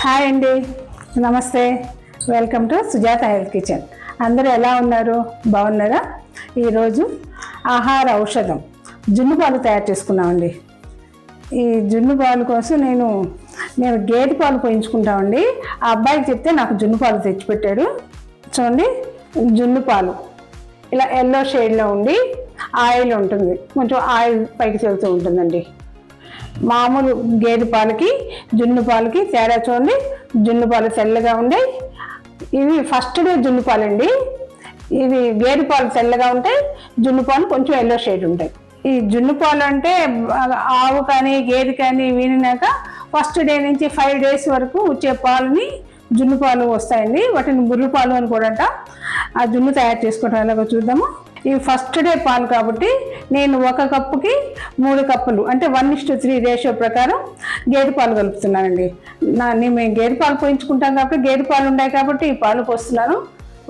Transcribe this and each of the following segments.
Hi అండి, నమస్తే. Welcome to Sujatha health kitchen. అందరూ ఎలా ఉన్నారు? బాగున్నారా? ఈరోజు ఆహార ఔషధం జున్ను పాలు తయారు చేసుకున్నామండి. ఈ జున్ను పాలు కోసం నేను గేదె పాలు పోయించుకుంటామండి. ఆ అబ్బాయికి చెప్తే నాకు జున్ను పాలు తెచ్చిపెట్టాడు. చూడండి, జున్ను పాలు ఇలా ఎల్లో షేడ్లో ఉండి ఆయిల్ ఉంటుంది, కొంచెం ఆయిల్ పైకి చెల్లుతూ ఉంటుందండి. మామూలు గేదె పాలకి జున్ను పాలకి తేడా చూడండి. జున్ను పాలు తెల్లగా ఉంటాయి. ఇవి ఫస్ట్ డే జున్ను పాలండి. ఇవి గేదె పాలు తెల్లగా ఉంటాయి, జున్ను పాలు కొంచెం ఎల్లో షేడ్ ఉంటాయి. ఈ జున్ను పాలు అంటే ఆవు కానీ గేదె కానీ వీనినాక ఫస్ట్ డే నుంచి 5 days వరకు వచ్చే పాలని జున్ను పాలు వస్తాయండి. వాటిని బుర్రు పాలు అని కూడా అంట. ఆ జున్ను తయారు చేసుకోవడం ఎలాగో చూద్దాము. ఇవి ఫస్ట్ డే పాలు కాబట్టి నేను 1 కప్పుకి 3 కప్పులు అంటే 1:3 రేషియో ప్రకారం గేదె పాలు కలుపుతున్నానండి. మేము గేదె పాలు పోయించుకుంటాం కాబట్టి గేదె పాలు ఉన్నాయి కాబట్టి ఈ పాలు పోస్తున్నాను.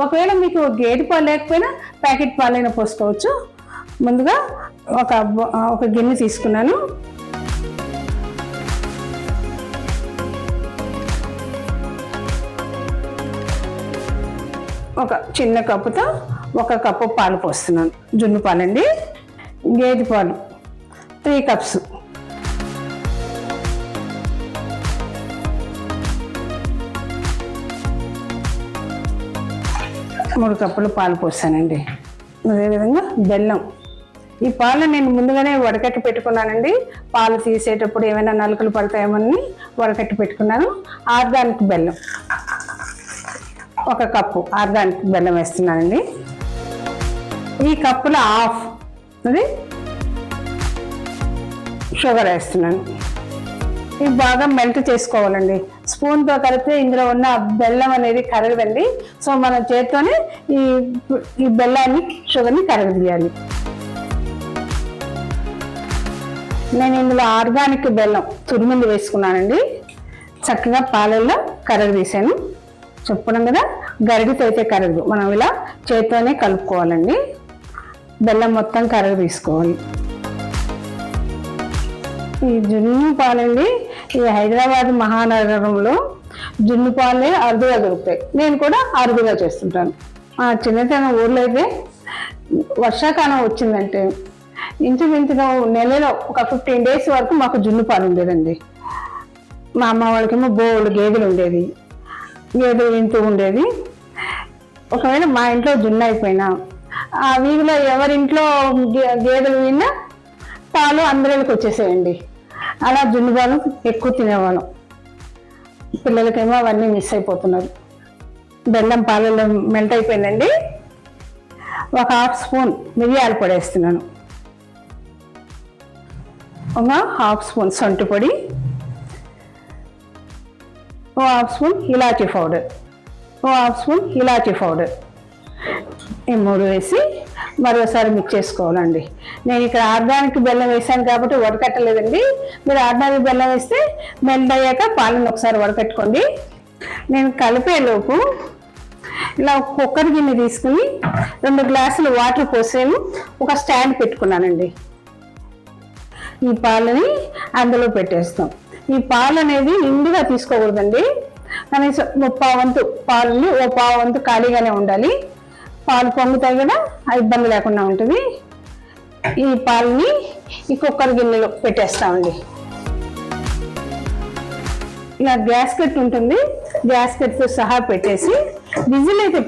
ఒకవేళ మీకు గేదె పాలు లేకపోయినా ప్యాకెట్ పాలైనా పోసుకోవచ్చు. ముందుగా ఒక గిన్నె తీసుకున్నాను. ఒక చిన్న కప్పుతో 1 కప్పు పాలు పోస్తున్నాను. జున్ను పాలండి. గేదె పాలు 3 cups. 3 కప్పులు పాలు పోస్తానండి. అదేవిధంగా బెల్లం. ఈ పాలు నేను ముందుగానే వడకట్టి పెట్టుకున్నానండి. పాలు తీసేటప్పుడు ఏమైనా నలుకలు పడతాయేమని వడకట్టి పెట్టుకున్నాను. ఆర్గానిక్ బెల్లం 1 కప్పు ఆర్గానిక్ బెల్లం వేస్తున్నానండి. ఈ కప్పులో హాఫ్ అది షుగర్ వేస్తున్నాను. ఇవి బాగా మెల్ట్ చేసుకోవాలండి. స్పూన్తో కలిపితే ఇందులో ఉన్న బెల్లం అనేది కరగదండి. సో మనం చేత్తోనే ఈ బెల్లాన్ని షుగర్ని కరగదీయాలి. నేను ఇందులో ఆర్గానిక్ బెల్లం తురిమింది వేసుకున్నానండి. చక్కగా పాలల్లో కరగదీశాను. చెప్పడం కదా, గరిడితో అయితే కరగదు. మనం ఇలా చేత్తోనే కలుపుకోవాలండి. బెల్లం మొత్తం కరగ తీసుకోవాలి. ఈ జున్ను పాలండి, ఈ హైదరాబాద్ మహానగరంలో జున్ను పాలే అరుదుగా దొరుకుతాయి. నేను కూడా అరుదుగా చేస్తుంటాను. ఆ చిన్నతనం ఊర్లో అయితే వర్షాకాలం వచ్చిందంటే ఇంచుమించుగా నెలలో ఒక 15 days వరకు మాకు జున్ను పాలు ఉండేదండి. మా అమ్మ వాళ్ళకేమో బోళ్ళు గేదెలు ఉండేది, గేదెలు వింటూ ఉండేది. ఒకవేళ మా ఇంట్లో జున్ను అయిపోయినా ఆ వీధిలో ఎవరింట్లో గేదెలు విన్నా పాలు అందరికి వచ్చేసేయండి. అలా జున్ను పాలు ఎక్కువ తినేవాళ్ళం. పిల్లలకేమో అవన్నీ మిస్ అయిపోతున్నారు. బెల్లం పాలలో మెల్ట్ అయిపోయిందండి. 1/2 స్పూన్ మిరియాల పొడి వేస్తున్నాను. 1/2 స్పూన్ సొంటి పొడి, 1/2 స్పూన్ ఇలాచీ పౌడర్, 1/2 స్పూన్ ఇలాచీ పౌడర్. ఈ 3 వేసి మరోసారి మిక్స్ చేసుకోవాలండి. నేను ఇక్కడ ఆర్గానిక్ బెల్లం వేసాను కాబట్టి వడకట్టలేదండి. మీరు ఆర్గానిక్ బెల్లం వేస్తే మెల్ట్ అయ్యాక పాలను ఒకసారి వడకట్టుకోండి. నేను కలిపేలోపు ఇలా కుక్కర్ గిన్నె తీసుకుని 2 గ్లాసులు వాటర్ పోసాను. ఒక స్టాండ్ పెట్టుకున్నానండి. ఈ పాలని అందులో పెట్టేస్తాం. ఈ పాలు అనేది నిండుగా తీసుకోకూడదండి. కనీసం 1/4 వంతు పాలని 1/4 వంతు ఖాళీగానే ఉండాలి. పాలు పొంగుతాయి కదా, ఆ ఇబ్బంది లేకుండా ఉంటుంది. ఈ పాలని ఈ కుక్కర్ గిన్నెలో పెట్టేస్తామండి. ఇలా గ్యాస్కెట్ ఉంటుంది, గ్యాస్కెట్తో సహా పెట్టేసి విజిల్ అయితే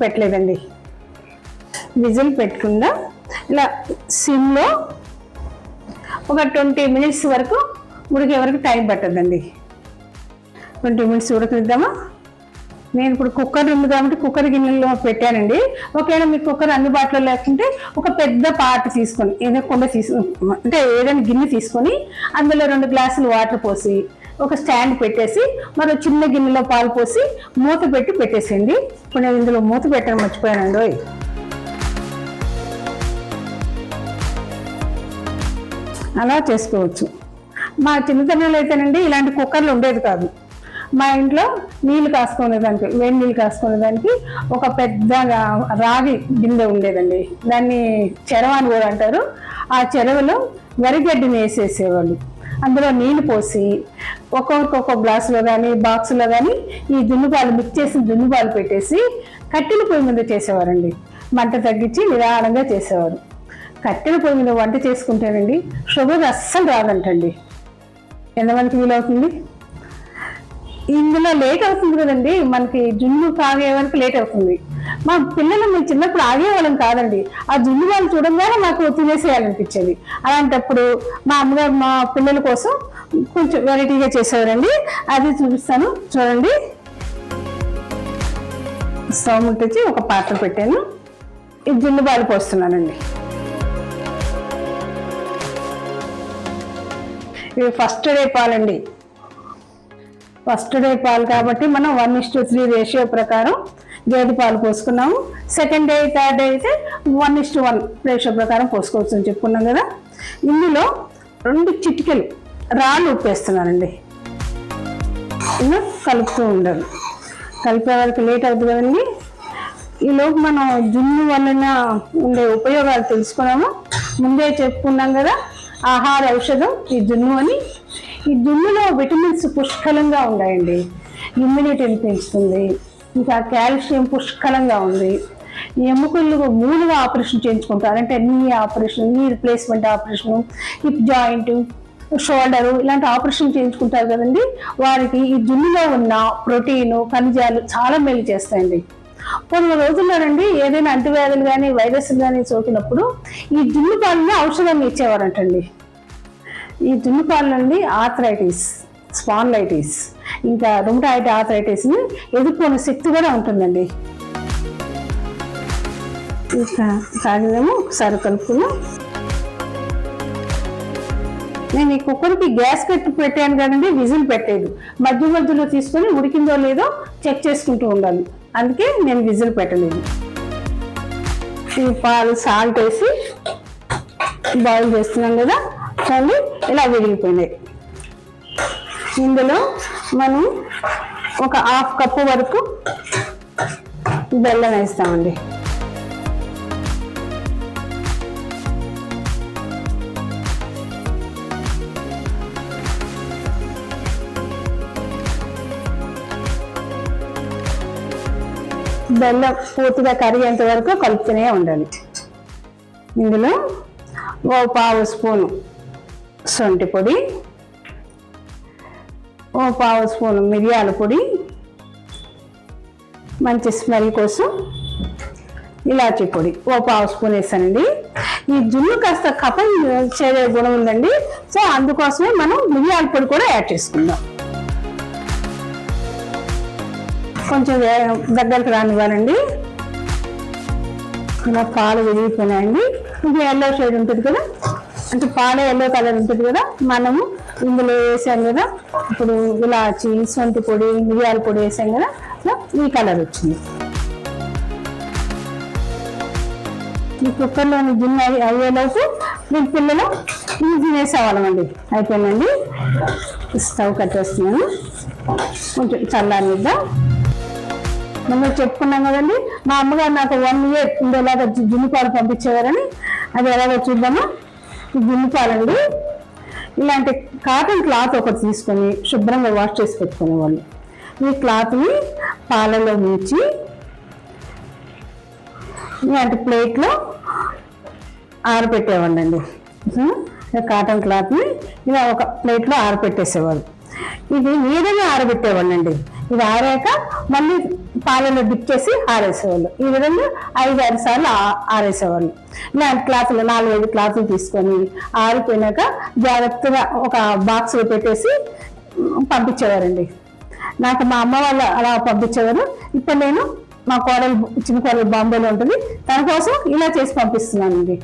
పెట్టలేదండి. విజిల్ పెట్టకుండా ఇలా సిమ్లో ఒక 20 minutes వరకు ఉడికే వరకు టైం పట్టదండి. 20 minutes ఉడకనిద్దామా. నేను ఇప్పుడు కుక్కర్ ఉంది కాబట్టి కుక్కర్ గిన్నెలో పెట్టానండి. ఒకవేళ మీకు కుక్కర్ అందుబాటులో లేకుంటే ఒక పెద్ద పార్ట్ తీసుకొని ఏదైనా గిన్నె తీసుకొని అందులో 2 గ్లాసులు వాటర్ పోసి ఒక స్టాండ్ పెట్టేసి మరో చిన్న గిన్నెలో పాలు పోసి మూత పెట్టి పెట్టేసేయండి. ఇప్పుడు నేను ఇందులో మూత పెట్టడం మర్చిపోయానండి. అలా చేసుకోవచ్చు. మా చిన్నతనంలో అయితేనండి ఇలాంటి కుక్కర్లు ఉండేది కాదు. మా ఇంట్లో నీళ్ళు కాసుకునేదానికి, వేడి నీళ్ళు కాసుకునేదానికి ఒక పెద్ద రాగి గిన్నె ఉండేదండి. దాన్ని చెరవ అని కూడా అంటారు. ఆ చెరవలో వరిగడ్డిని వేసేసేవాళ్ళు. అందులో నీళ్లు పోసి ఒక్కొక్క గ్లాసులో కానీ బాక్సులో కానీ ఈ జున్ను పాలు మిక్స్ చేసిన జున్ను పాలు పెట్టేసి కట్టెల పొయ్యి మీద చేసేవారండి. మంట తగ్గించి నిదానంగా చేసేవారు. కట్టెల పొయ్యి మీద వంట చేసుకుంటేనండి షుగర్ అస్సలు రాదంటండి. ఎంతమందికి వీలవుతుంది? ఇందులో లేట్ అవుతుంది కదండి, మనకి జున్ను తాగే వరకు లేట్ అవుతుంది. మా పిల్లలు మేము చిన్నప్పుడు ఆగేవాళ్ళం కాదండి. ఆ జున్ను వాళ్ళు చూడంగానే మాకు తినేసేయాలనిపించేది. అలాంటప్పుడు మా అమ్మగారు మా పిల్లల కోసం కొంచెం వెరైటీగా చేసేవారండి. అది చూపిస్తాను చూడండి. స్టవ్ ముట్టించి ఒక పాత్ర పెట్టాను. ఈ జున్ను పాలు పోస్తున్నానండి. ఇవి ఫస్ట్ డే పాలండి. ఫస్ట్ డే పాలు కాబట్టి మనం 1:3 రేషియో ప్రకారం గేదె పాలు పోసుకున్నాము. సెకండ్ డే థర్డ్ డే అయితే 1:1 రేషియో ప్రకారం పోసుకోవచ్చు అని చెప్పుకున్నాం కదా. ఇందులో 2 చిటికెలు రాళ్ళు ఉప్పు వేస్తున్నానండి. ఇలా కలుపుతూ ఉండాలి. కలిపే వరకు లేట్ అవుతుంది కదండి. ఈలోపు మనం జున్ను వలన ఉండే ఉపయోగాలు తెలుసుకున్నాము. ముందే చెప్పుకున్నాం కదా, ఆహార ఔషధం ఈ జున్ను అని. ఈ జున్నులో విటమిన్స్ పుష్కలంగా ఉన్నాయండి. ఇమ్యూనిటీని పెంచుతుంది. ఇంకా కాల్షియం పుష్కలంగా ఉంది. ఎముకలు మూలుగా ఆపరేషన్ చేయించుకుంటారు, అంటే నీ operation, knee replacement operation, hip joint, shoulder ఇలాంటి ఆపరేషన్ చేయించుకుంటారు కదండి. వారికి ఈ జున్నులో ఉన్న ప్రోటీను, ఖనిజాలు చాలా మేలు చేస్తాయండి. కొన్ని రోజుల్లోనండి ఏదైనా అంటువ్యాధులు కానీ వైరస్లు కానీ సోకినప్పుడు ఈ జున్ను పాలని ఔషధంగా ఇచ్చేవారంటండి. ఈ జున్ను పాలు నుండి ఆర్థరైటిస్, స్పాండిలైటిస్, ఇంకా రుమటాయిడ్ ఆర్థరైటిస్ని ఎదుర్కొనే శక్తి కూడా ఉంటుందండి. ఇంకా కాగితము ఒకసారి కలుపుకున్నాం. నేను ఈ కుక్కర్కి గ్యాస్ కట్టి పెట్టాను కదండి, విజిల్ పెట్టలేదు. మధ్య మధ్యలో తీసుకొని ఉడికిందో లేదో చెక్ చేసుకుంటూ ఉండాలి. అందుకే నేను విజిల్ పెట్టలేదు. ఈ పాలు సాల్ట్ వేసి బాయిల్ చేస్తున్నాం కదా, చూడండి ఇలా విరిగిపోయినాయి. ఇందులో మనం ఒక 1/2 కప్పు వరకు బెల్లం వేస్తామండి. బెల్లం పూర్తిగా కరిగేంత వరకు కలుపుతూనే ఉండాలి. ఇందులో 1/2 స్పూను శొంఠి పొడి, 1/2 స్పూను మిరియాల పొడి, మంచి స్మెల్ కోసం ఇలాచీ పొడి 1/2 స్పూన్ వేసానండి. ఈ జున్ను కాస్త కఫం చేరే గుణం ఉందండి, సో అందుకోసమే మనం మిరియాల పొడి కూడా యాడ్ చేసుకుందాం. కొంచెం దగ్గరకు రానివ్వాలండి. ఇలా పాలు విరిగిపోయినాయండి. ఇంకా ఎల్లో షేడ్ ఉంటుంది కదా, అంటే పాలు ఎల్లో కలర్ ఉంటుంది కదా, మనము ఇందులో వేసాం కదా. ఇప్పుడు ఇలాచి, సొంటి పొడి, మిరియాల పొడి వేసాం కదా, ఈ కలర్ వచ్చింది. ఈ కుక్కర్లోని గిన్నె అయ్యేలోపు మీకు పిల్లలు ఇది తినేసేవాళ్ళమండి. అయిపోయిందండి. స్టవ్ కట్టేస్తున్నాను. కొంచెం చల్లారిద్దాం. మనం చెప్పుకున్నాం కదండి, మా అమ్మగారు నాకు 1 year ఉండేలాగా జున్ను పాలు పంపించేవారని. అది ఎలాగో చూద్దామా. ఈ జున్ను పాలండి, ఇలాంటి కాటన్ క్లాత్ ఒకటి తీసుకొని శుభ్రంగా వాష్ చేసి పెట్టుకునేవాళ్ళు. ఈ క్లాత్ని పాలలో ముంచి ఇలాంటి ప్లేట్లో ఆరబెట్టేవాళ్ళండి. కాటన్ క్లాత్ని ఇలా ఒక ప్లేట్లో ఆరబెట్టేసేవాళ్ళు. ఇది నీడగా ఆరబెట్టేవాళ్ళండి. ఇది ఆరాక మళ్ళీ పాలలో డిప్ చేసి ఆరేసేవాళ్ళు. ఈ విధంగా 5-6 సార్లు ఆరేసేవాళ్ళు. ఇలాంటి క్లాతులు 4-5 క్లాతులు తీసుకొని ఆరిపోయినాక జాగ్రత్తగా ఒక బాక్స్లో పెట్టేసి పంపించేవారండి. నాకు మా అమ్మ వాళ్ళు అలా పంపించేవారు. ఇప్పుడు నేను మా చిన్న కోడలు బాంబేలో ఉంటుంది, తన కోసం ఇలా చేసి పంపిస్తున్నానండి.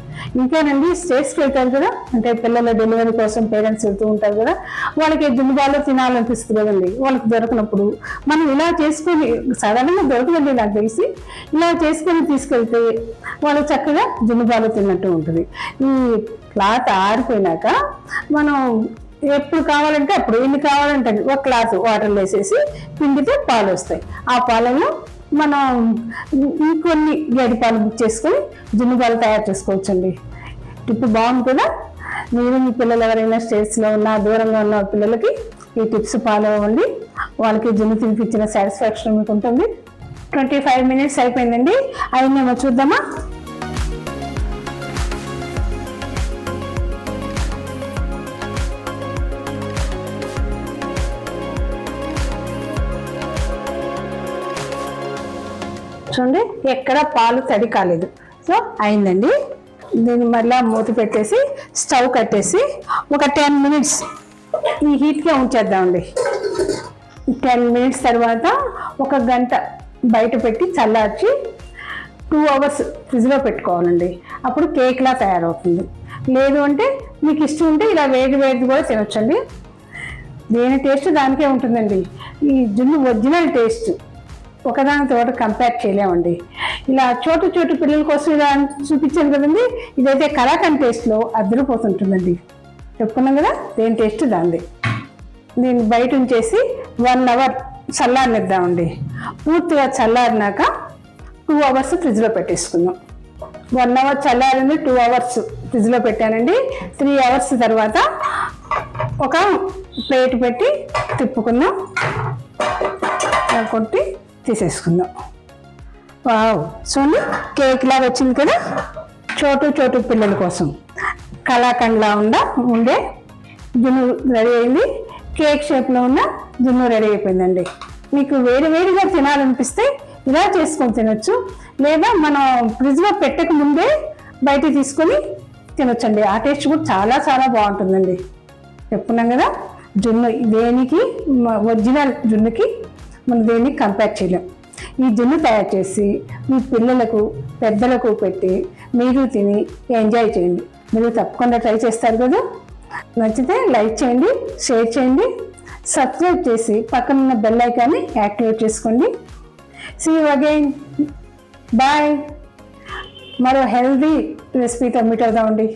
ఇంకేనండి, స్టేట్స్కి వెళ్తారు కదా, అంటే పిల్లల డెలివరీ కోసం పేరెంట్స్ వెళ్తూ ఉంటారు కదా, వాళ్ళకి జున్ను పాలు తినాలనిపిస్తుంది కదండి. వాళ్ళకి దొరకనప్పుడు మనం ఇలా చేసుకొని, సడన్గా దొరకదండి నాకు తెలిసి, ఇలా చేసుకొని తీసుకెళ్తే వాళ్ళు చక్కగా జున్ను పాలు తిన్నట్టు ఉంటుంది. ఈ క్లాత్ ఆరిపోయినాక మనం ఎప్పుడు కావాలంటే అప్పుడు, ఎన్ని కావాలంటే ఒక క్లాత్ వాటర్లో వేసేసి పిండితే పాలు వస్తాయి. ఆ పాలను మనం ఇంకొన్ని గేదె పాలు బుక్ చేసుకొని జున్ను పాలు తయారు చేసుకోవచ్చండి. టిప్పు బాగుంది కదా. మీరు మీ పిల్లలు ఎవరైనా స్టేట్స్లో ఉన్న దూరంగా ఉన్న పిల్లలకి ఈ టిప్స్ ఫాలో అవ్వండి. వాళ్ళకి జున్ను తినిపించిన సాటిస్ఫాక్షన్ మీకు ఉంటుంది. 25 minutes అయిపోయిందండి. అయిందేమో చూద్దామా? చూడండి, ఎక్కడ పాలు తడి కాలేదు. సో అయిందండి. దీన్ని మళ్ళీ మూత పెట్టేసి స్టవ్ కట్టేసి ఒక 10 minutes ఈ హీట్గా ఉంచేద్దామండి. 10 minutes తర్వాత ఒక గంట బయట పెట్టి చల్లార్చి 2 hours ఫ్రిడ్జ్లో పెట్టుకోవాలండి. అప్పుడు కేక్లా తయారవుతుంది. లేదు అంటే మీకు ఇష్టం ఉంటే ఇలా వేడి వేడిది కూడా తినొచ్చండి. దేని టేస్ట్ దానికే ఉంటుందండి. ఈ జున్ను ఒరిజినల్ టేస్ట్ ఒకదానితో కంపేర్ చేయలేమండి. ఇలా చోటు పిల్లల కోసం ఇలా చూపించాను కదండి. ఇదైతే కలాకండ్ టేస్ట్లో అదిరిపోతుంటుందండి. చెప్పుకున్నాం కదా, దేని టేస్ట్ దానిది. దీన్ని బయట ఉంచేసి 1 hour చల్లారనిద్దామండి. పూర్తిగా చల్లారినాక 2 hours ఫ్రిడ్జ్లో పెట్టేసుకుందాం. 1 hour చల్లారింది, 2 hours ఫ్రిడ్జ్లో పెట్టానండి. 3 hours తర్వాత ఒక ప్లేట్ పెట్టి తిప్పుకుందాం, కొట్టి తీసేసుకుందాం. వావ్, చూడండి కేక్ లాగా వచ్చింది కదా. చోటు పిల్లల కోసం కలాకండ్లా ఉండే జున్ను రెడీ అయింది. కేక్ షేప్లో ఉన్న జున్ను రెడీ అయిపోయిందండి. మీకు వేడిగా తినాలనిపిస్తే ఇలా చేసుకొని తినొచ్చు. లేదా మనం ఫ్రిడ్జ్లో పెట్టక ముందే బయట తీసుకొని తినొచ్చండి. ఆ టేస్ట్ కూడా చాలా బాగుంటుందండి. చెప్పుకున్నాం కదా, జున్ను దేనికి ఒరిజినల్ జున్నుకి మనం దేనికి కంపేర్ చేయలేం. ఈ జున్ను తయారు చేసి మీ పిల్లలకు పెద్దలకు పెట్టి మీరు తిని ఎంజాయ్ చేయండి. మీరు తప్పకుండా ట్రై చేస్తారు కదా. నచ్చితే లైక్ చేయండి, షేర్ చేయండి, సబ్స్క్రైబ్ చేసి పక్కనున్న బెల్ ఐకాన్ని యాక్టివేట్ చేసుకోండి. See you again. బాయ్. మరో హెల్దీ రెసిపీతో మీట్ అవుదామండి.